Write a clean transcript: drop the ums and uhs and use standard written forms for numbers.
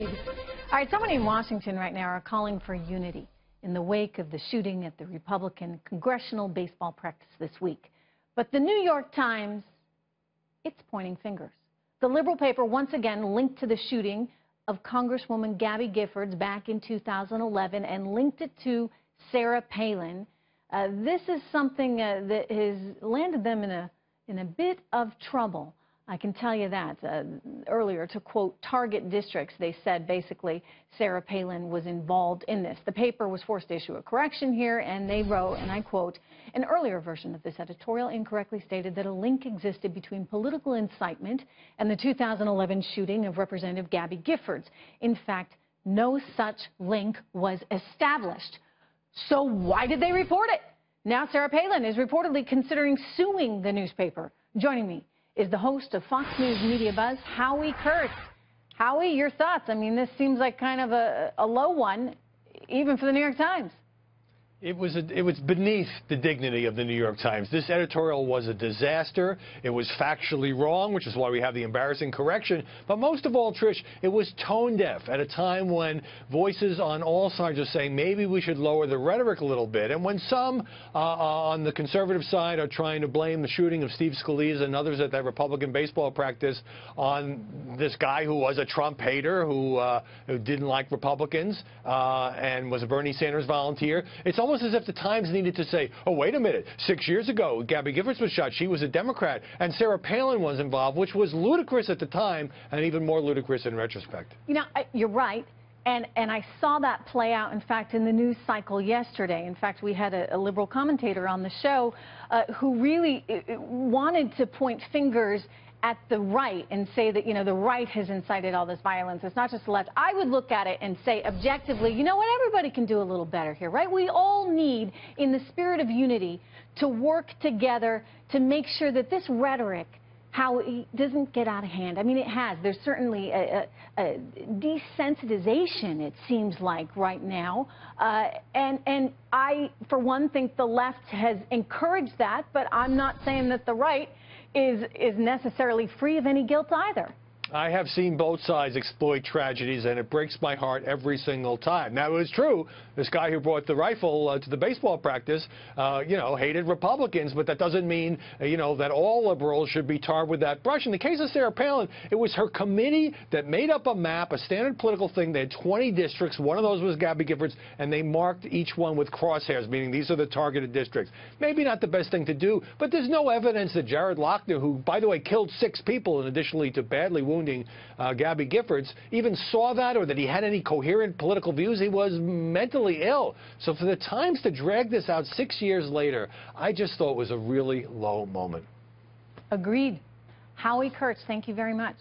All right, someone in Washington right now are calling for unity in the wake of the shooting at the Republican congressional baseball practice this week. But the New York Times, it's pointing fingers. The liberal paper once again linked to the shooting of Congresswoman Gabby Giffords back in 2011 and linked it to Sarah Palin. This is something that has landed them in a bit of trouble. I can tell you that. Earlier, to quote target districts, they said basically Sarah Palin was involved in this. The paper was forced to issue a correction here, and they wrote, and I quote, an earlier version of this editorial incorrectly stated that a link existed between political incitement and the 2011 shooting of Representative Gabby Giffords. In fact, no such link was established. So why did they report it? Now Sarah Palin is reportedly considering suing the newspaper. Joining me is the host of Fox News MediaBuzz, Howard Kurtz. Howie, your thoughts? I mean, this seems like kind of a low one, even for the New York Times. It was beneath the dignity of the New York Times. This editorial was a disaster. It was factually wrong, which is why we have the embarrassing correction. But most of all, Trish, it was tone deaf at a time when voices on all sides are saying maybe we should lower the rhetoric a little bit. And when some on the conservative side are trying to blame the shooting of Steve Scalise and others at that Republican baseball practice on this guy who was a Trump hater, who didn't like Republicans and was a Bernie Sanders volunteer, it's almost as if the Times needed to say, oh, wait a minute, 6 years ago, Gabby Giffords was shot. She was a Democrat, and Sarah Palin was involved, which was ludicrous at the time and even more ludicrous in retrospect. You know, you're right. And I saw that play out, in fact, in the news cycle yesterday. In fact, we had a liberal commentator on the show who really wanted to point fingers at the right and say that, you know, the right has incited all this violence. It's not just the left. I would look at it and say objectively, you know what, everybody can do a little better here, right? We all need, in the spirit of unity, to work together to make sure that this rhetoric, how it doesn't get out of hand. I mean, it has. There's certainly a desensitization, it seems like, right now. And I, for one, think the left has encouraged that, but I'm not saying that the right is necessarily free of any guilt either. I have seen both sides exploit tragedies, and it breaks my heart every single time. Now, it was true, this guy who brought the rifle to the baseball practice, you know, hated Republicans, but that doesn't mean, you know, that all liberals should be tarred with that brush. In the case of Sarah Palin, it was her committee that made up a map, a standard political thing. They had 20 districts. One of those was Gabby Giffords, and they marked each one with crosshairs, meaning these are the targeted districts. Maybe not the best thing to do, but there's no evidence that Jared Lochner, who, by the way, killed 6 people, and additionally to badly wounding Gabby Giffords, even saw that, or that he had any coherent political views. He was mentally ill. So for the Times to drag this out 6 years later, I just thought was a really low moment. Agreed. Howard Kurtz, thank you very much.